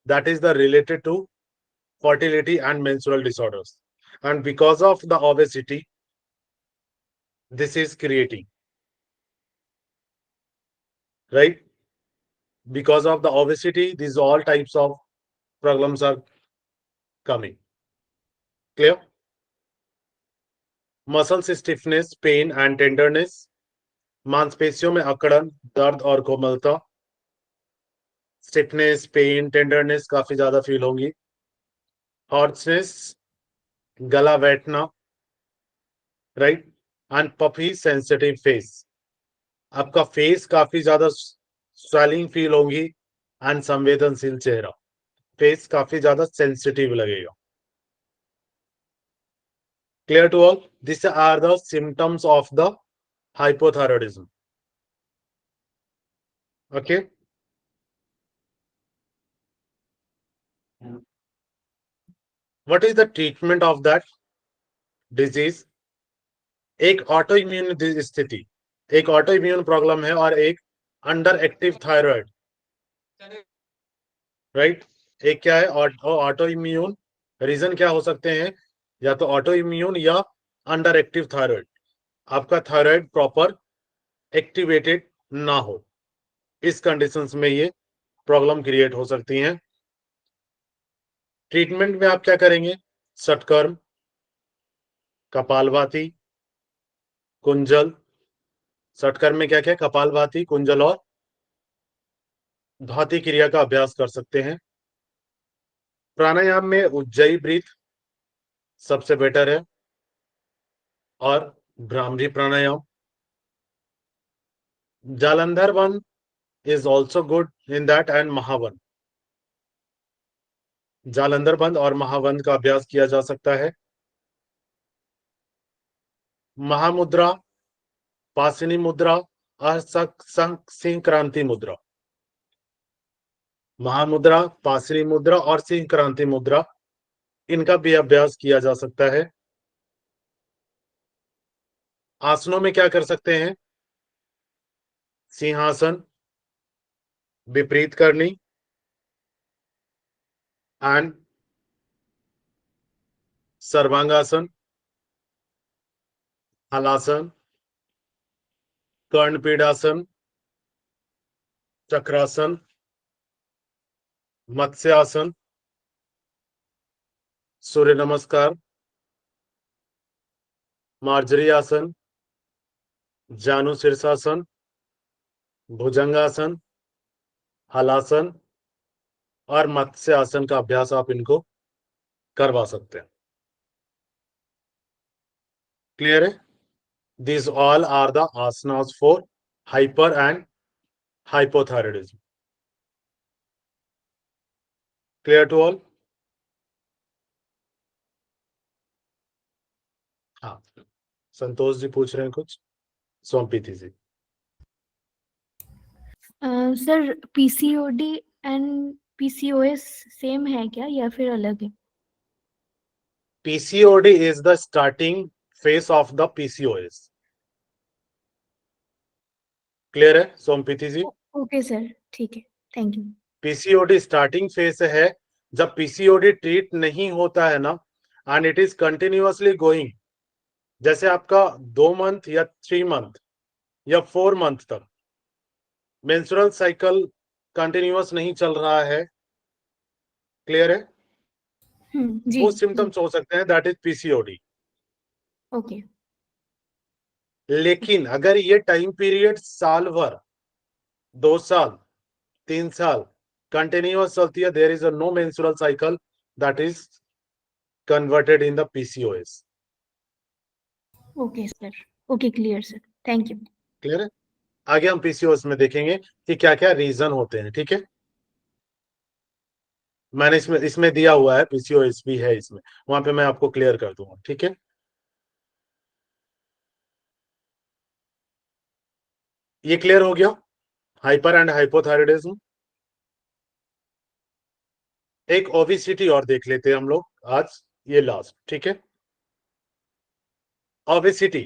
that is the related to fertility and menstrual disorders, and because of the obesity this is creating, right, because of the obesity these all types of problems are coming. Clear? muscles stiffness, pain and tenderness, मांसपेशियों में अकड़न, दर्द और कोमलता। Stiffness, pen, tenderness काफी ज्यादा feel होंगी। Hoarseness, गला बैठना, right, and puffy sensitive face, आपका फेस काफी ज्यादा स्वेलिंग फील होगी एंड संवेदनशील चेहरा, फेस काफी ज्यादा सेंसिटिव लगेगा। Clear to all? This are the symptoms of the hypothyroidism. Okay. What is the treatment of that disease? एक ऑटो इम्यून स्थिति, एक ऑटो इम्यून प्रॉब्लम है और एक अंडर एक्टिव थायराइड, राइट। एक क्या है? Auto immune. रीजन क्या हो सकते हैं? या तो ऑटो इम्यून या अंडर एक्टिव थायराइड, आपका थायराइड प्रॉपर एक्टिवेटेड ना हो, इस कंडीशंस में ये प्रॉब्लम क्रिएट हो सकती हैं। ट्रीटमेंट में आप क्या करेंगे? षटकर्म, कपालभाति, कुंजल। षटकर्म में क्या क्या? कपालभाति, कुंजल और भाती क्रिया का अभ्यास कर सकते हैं। प्राणायाम में उज्जयी ब्रीथ सबसे बेटर है और भ्रामरी प्राणायाम। Jalandhar one is also good in that, and Mahavan. जालंधर बंद और महाबंद का अभ्यास किया जा सकता है। महामुद्रा, पासिनी मुद्रा, असंक्रांति मुद्रा। महामुद्रा, पासिनी मुद्रा और सिंह क्रांति मुद्रा, इनका भी अभ्यास किया जा सकता है। आसनों में क्या कर सकते हैं? सिंहासन, विपरीत करनी एंड सर्वांगासन, हलासन, कर्णपीडासन, चक्रासन, मत्स्यासन, सूर्य नमस्कार, मार्जरी आसन, जानु शीर्षासन, भुजंगासन, हलासन और मत्स्यासन का अभ्यास आप इनको करवा सकते हैं। क्लियर है? These all are the asanas for hyper and hypothyroidism. Clear to all? हाँ, संतोष जी पूछ रहे हैं कुछ, Somapiti ji. Sir PCOD and PCOS same है क्या या फिर अलग है? PCOD is the starting phase of the PCOS. Clear है सोमपीति जी? ओके सर, ठीक है, thank you. PCOD starting phase है जब पीसीओडी ट्रीट नहीं होता है ना, and it is continuously going, जैसे आपका 2 मंथ या 3 मंथ या 4 मंथ तक मेंस्ट्रुअल साइकिल कंटिन्यूअस नहीं चल रहा है। क्लियर है? जी वो सिम्टम्स हो सकते हैं, दैट इज पीसीओडी। ओके। लेकिन अगर ये टाइम पीरियड साल भर, 2 साल, 3 साल कंटिन्यूअस चलती है, there is a no menstrual cycle, that is converted in the PCOS. Okay sir, okay, clear sir, thank you. Clear है? आगे हम पीसीओएस में देखेंगे कि क्या क्या रीजन होते हैं। ठीक है, मैंने इसमें दिया हुआ है, पीसीओएस भी है इसमें, वहां पे मैं आपको क्लियर कर दूंगा। ठीक है, ये क्लियर हो गया हाइपर एंड हाइपोथायराइडिज्म। एक ओबेसिटी और देख लेते हैं हम लोग आज, ये लास्ट। ठीक है, ओबेसिटी,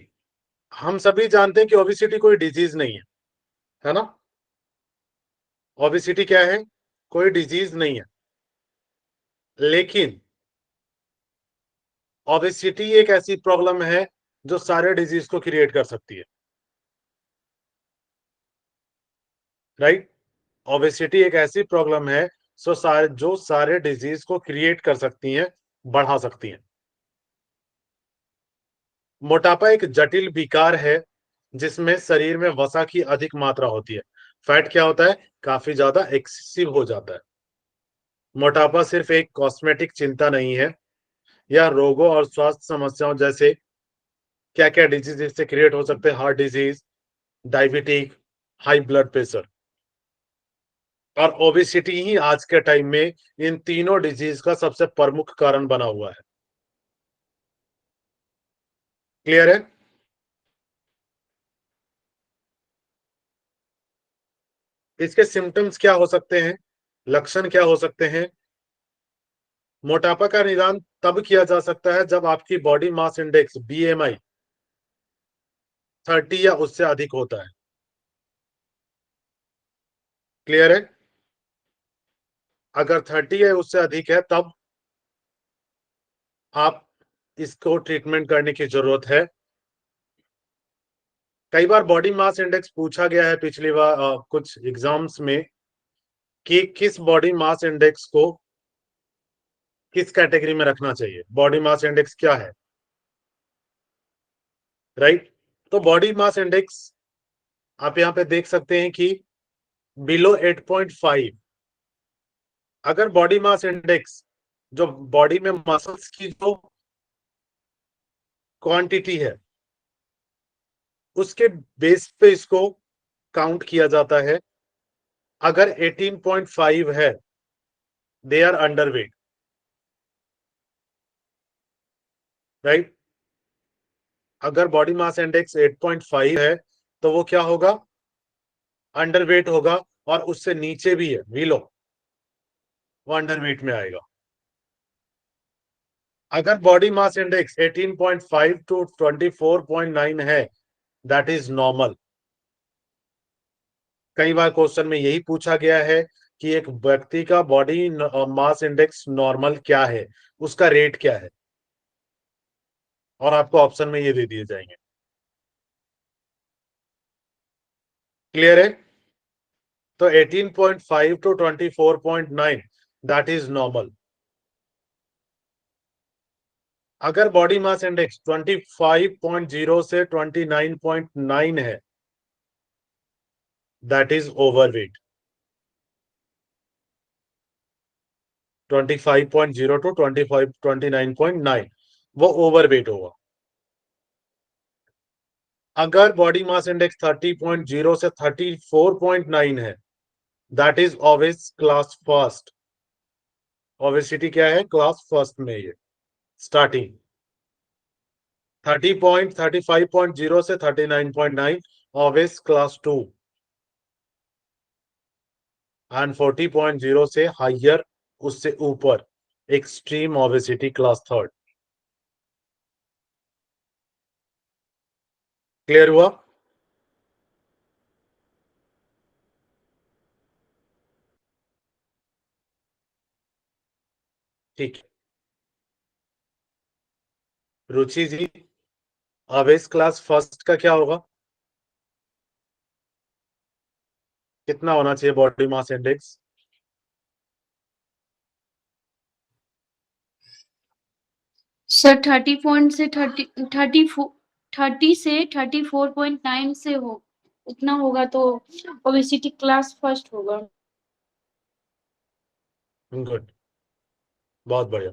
हम सभी जानते हैं कि ओबेसिटी कोई डिजीज नहीं है ना? ओबेसिटी क्या है? कोई डिजीज नहीं है, लेकिन ओबेसिटी एक ऐसी प्रॉब्लम है जो सारे डिजीज को क्रिएट कर सकती है। राइट? ओबेसिटी एक ऐसी प्रॉब्लम है जो सारे डिजीज को क्रिएट कर सकती हैं, बढ़ा सकती हैं। मोटापा एक जटिल विकार है जिसमें शरीर में वसा की अधिक मात्रा होती है। फैट क्या होता है? काफी ज्यादा एक्सेसिव हो जाता है। मोटापा सिर्फ एक कॉस्मेटिक चिंता नहीं है, यह रोगों और स्वास्थ्य समस्याओं जैसे क्या क्या डिजीज इससे क्रिएट हो सकते हैं, heart disease, diabetic, high blood pressure और ओबेसिटी ही आज के टाइम में इन तीनों डिजीज का सबसे प्रमुख कारण बना हुआ है। क्लियर है? इसके सिम्टम्स क्या हो सकते हैं, लक्षण क्या हो सकते हैं? मोटापा का निदान तब किया जा सकता है जब आपकी बॉडी मास इंडेक्स बीएमआई 30 या उससे अधिक होता है। क्लियर है? अगर 30 या उससे अधिक है तब आप इसको ट्रीटमेंट करने की जरूरत है। कई बार बॉडी मास इंडेक्स पूछा गया है पिछली बार कुछ एग्जाम्स में कि किस बॉडी मास इंडेक्स को किस कैटेगरी में रखना चाहिए। बॉडी मास इंडेक्स क्या है? राइट? तो बॉडी मास इंडेक्स आप यहां पे देख सकते हैं कि बिलो 8.5, अगर बॉडी मास इंडेक्स जो बॉडी में मसल्स की जो क्वांटिटी है उसके बेस पे इसको काउंट किया जाता है। अगर 18.5 है, दे आर अंडरवेट। राइट। अगर बॉडी मास इंडेक्स 8.5 है तो वो क्या होगा, अंडरवेट होगा, और उससे नीचे भी है वीलो, वो अंडरवेट में आएगा। अगर बॉडी मास इंडेक्स 18.5 टू 24.9 है, दैट इज नॉर्मल। कई बार क्वेश्चन में यही पूछा गया है कि एक व्यक्ति का बॉडी मास इंडेक्स नॉर्मल क्या है, उसका रेट क्या है, और आपको ऑप्शन में ये दे दिए जाएंगे। क्लियर है? तो 18.5 टू 24.9 दैट इज नॉर्मल। अगर बॉडी मास इंडेक्स 25.0 से 29.9 है, दैट इज ओवरवेट। 25.0 टू 29.9 वो ओवरवेट होगा। अगर बॉडी मास इंडेक्स 30.0 से 34.9 है, that is obvious class first. Obesity क्या है, क्लास फर्स्ट में ये स्टार्टिंग। 35.0 से 39.9 ऑब्वियस क्लास 2, एंड 40.0 से हायर, उससे ऊपर extreme obesity class third. Clear हुआ? ठीक है। रुचि जी, ऑब्वियस क्लास फर्स्ट का क्या होगा, कितना होना चाहिए बॉडी मास इंडेक्स? सर 30 से 34.9 से हो उतना होगा तो ओबेसिटी क्लास फर्स्ट होगा। गुड, बहुत बढ़िया।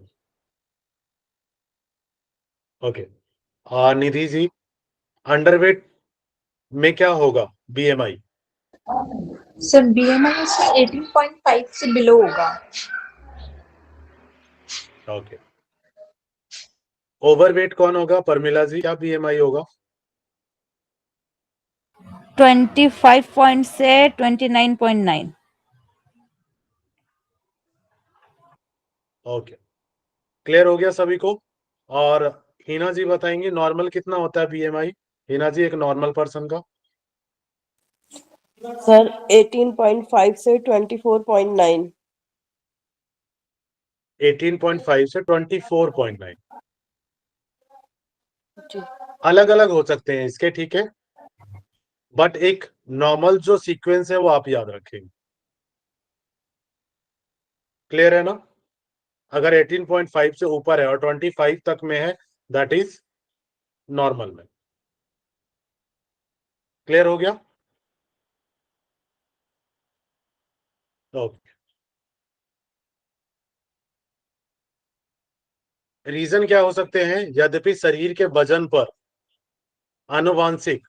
ओके, निधि जी, अंडरवेट में क्या होगा बीएमआई? सर बीएमआई से 18.5 से बिलो होगा। ओके, ओवरवेट कौन होगा परमिला जी, क्या बीएमआई होगा? 25 से 29.9। ओके, क्लियर हो गया सभी को? और हिना जी बताएंगे नॉर्मल कितना होता है बीएमआई? हिना जी, एक नॉर्मल पर्सन का। सर 18.5 से 24.9। 18.5 से 24.9 जी अलग अलग हो सकते हैं इसके, ठीक है, बट एक नॉर्मल जो सीक्वेंस है वो आप याद रखेंगे। क्लियर है ना? अगर 18.5 से ऊपर है और 25 तक में है, दैट इज नॉर्मल में। क्लियर हो गया? ओके। रीजन क्या हो सकते हैं? यद्यपि शरीर के वजन पर आनुवांशिक,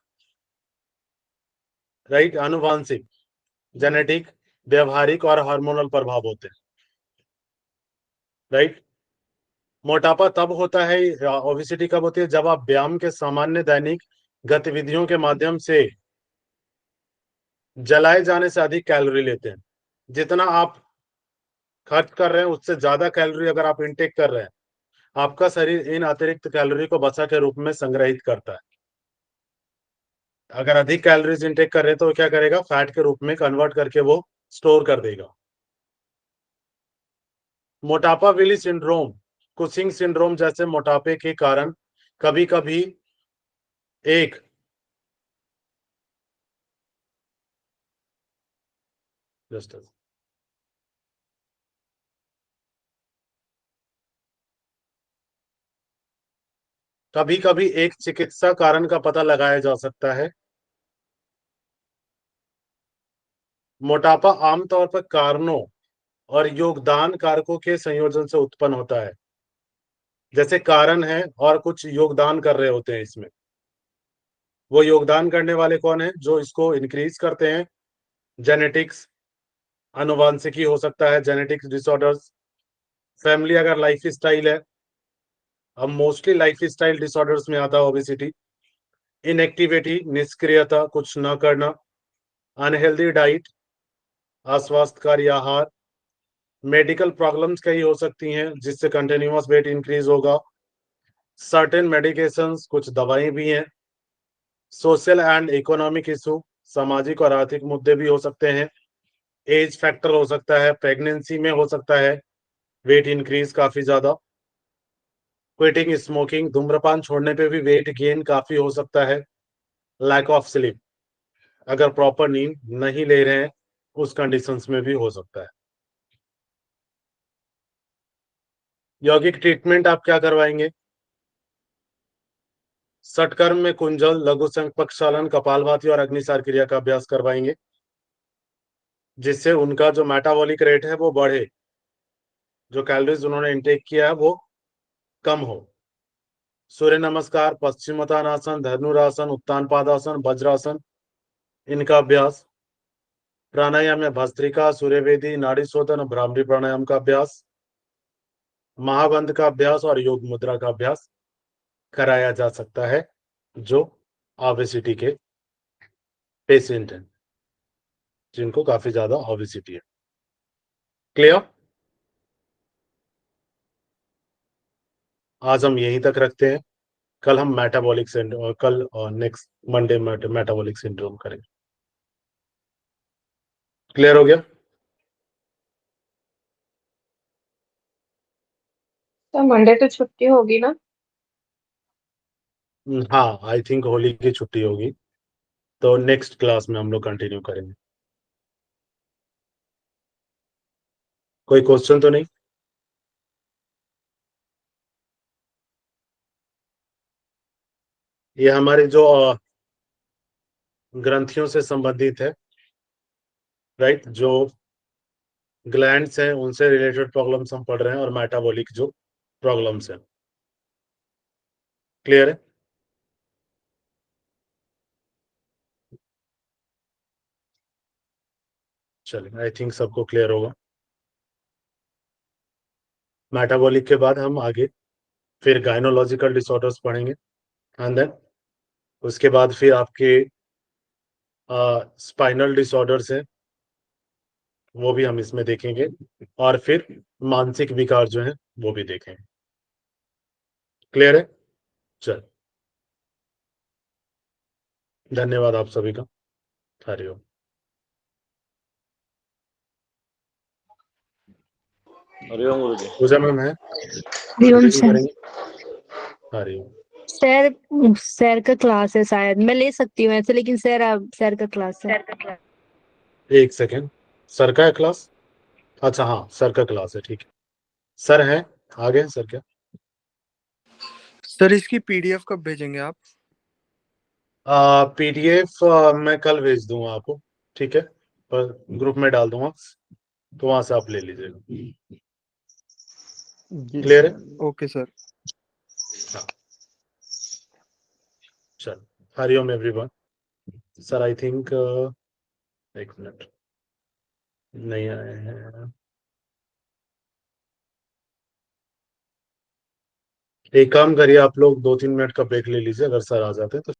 राइट, आनुवांशिक, जेनेटिक, व्यवहारिक और हार्मोनल प्रभाव होते हैं, राइट। मोटापा तब होता है, ओबेसिटी कब होती है, जब आप व्यायाम के सामान्य दैनिक गतिविधियों के माध्यम से जलाए जाने से अधिक कैलोरी लेते हैं। जितना आप खर्च कर रहे हैं उससे ज्यादा कैलोरी अगर आप इनटेक कर रहे हैं, आपका शरीर इन अतिरिक्त कैलोरी को वसा के रूप में संग्रहित करता है। अगर अधिक कैलोरीज इनटेक कर रहे हैं तो क्या करेगा, फैट के रूप में कन्वर्ट करके वो स्टोर कर देगा। मोटापा विली सिंड्रोम, कुशिंग सिंड्रोम जैसे मोटापे के कारण कभी कभी एक कभी कभी एक चिकित्सा कारण का पता लगाया जा सकता है। मोटापा आमतौर पर कारणों और योगदान कारकों के संयोजन से उत्पन्न होता है। जैसे कारण है और कुछ योगदान कर रहे होते हैं इसमें। वो योगदान करने वाले कौन है जो इसको इंक्रीज करते हैं? जेनेटिक्स, आनुवांशिकी हो सकता है, जेनेटिक्स डिसऑर्डर्स, फैमिली अगर लाइफ स्टाइल है, अब मोस्टली लाइफ स्टाइल डिसऑर्डर्स में आता है ओबेसिटी, इनएक्टिविटी, निष्क्रियता, कुछ न करना, अनहेल्दी डाइट, अस्वास्थ्यकारी आहार, मेडिकल प्रॉब्लम्स कई हो सकती हैं जिससे कंटिन्यूअस वेट इंक्रीज होगा, सर्टेन मेडिकेशंस, कुछ दवाएं भी हैं, सोशल एंड इकोनॉमिक इशू, सामाजिक और आर्थिक मुद्दे भी हो सकते हैं, एज फैक्टर हो सकता है, प्रेगनेंसी में हो सकता है वेट इंक्रीज काफी ज्यादा, क्विटिंग स्मोकिंग, धूम्रपान छोड़ने पे भी वेट गेन काफी हो सकता है, लैक ऑफ स्लीप, अगर प्रॉपर नींद नहीं ले रहे हैं उस कंडीशंस में भी हो सकता है। यौगिक ट्रीटमेंट आप क्या करवाएंगे? षटकर्म में कुंजल, लघु शंख प्रक्षालन, कपालभाति और अग्निसार क्रिया का अभ्यास करवाएंगे जिससे उनका जो मेटाबॉलिक रेट है वो बढ़े, जो कैलोरीज उन्होंने इंटेक किया है वो कम हो। सूर्य नमस्कार, पश्चिमोत्तानासन, धनुरासन, उत्तान पादासन, वज्रासन, इनका अभ्यास। प्राणायाम में भस्त्रिका, सूर्यवेदी, नाड़ी शोधन, भ्रामरी प्राणायाम का अभ्यास, महाबंध का अभ्यास और योग मुद्रा का अभ्यास कराया जा सकता है जो ओबेसिटी के पेशेंट हैं, जिनको काफी ज्यादा ओबेसिटी है। क्लियर? आज हम यहीं तक रखते हैं, कल हम मेटाबॉलिक सिंड्रोम, कल नेक्स्ट मंडे मेटाबॉलिक सिंड्रोम करेंगे। क्लियर हो गया? तो मंडे तो छुट्टी होगी ना? हाँ, आई थिंक होली की छुट्टी होगी, तो नेक्स्ट क्लास में हम लोग कंटिन्यू करेंगे। कोई क्वेश्चन तो नहीं? ये हमारे जो ग्रंथियों से संबंधित है, राइट, जो ग्लैंड्स हैं उनसे रिलेटेड प्रॉब्लम्स हम पढ़ रहे हैं और मेटाबॉलिक जो प्रॉब्लम्स हैं। क्लियर है? चलिए, आई थिंक सबको क्लियर होगा। मेटाबॉलिक के बाद हम आगे फिर गायनोलॉजिकल डिसऑर्डर्स पढ़ेंगे, एंड देन उसके बाद फिर आपके स्पाइनल डिसऑर्डर्स हैं वो भी हम इसमें देखेंगे, और फिर मानसिक विकार जो है वो भी देखेंगे। क्लियर है? चल, धन्यवाद आप सभी का। हरिओम। हरिओम गुरुजी। पूजा मैम है? Hariom continue sir. करेंगे। हरिओम। सर सर का क्लास है शायद, मैं ले सकती हूँ ऐसे, लेकिन सर अब सर का क्लास है। एक सेकेंड, सर का है क्लास? अच्छा हाँ, सर का क्लास है, ठीक है। सर है आगे, सर क्या? सर इसकी पीडीएफ कब भेजेंगे आप? पीडीएफ मैं कल भेज दूंगा आपको, ठीक है, पर ग्रुप में डाल दूंगा तो वहां से आप ले लीजिएगा। क्लियर है? Okay sir. हाँ, चल, Hariom everyone. Sir I think एक मिनट, नहीं आए हैं। एक काम करिए, आप लोग 2-3 मिनट का ब्रेक ले लीजिए, अगर सर आ जाते हैं तो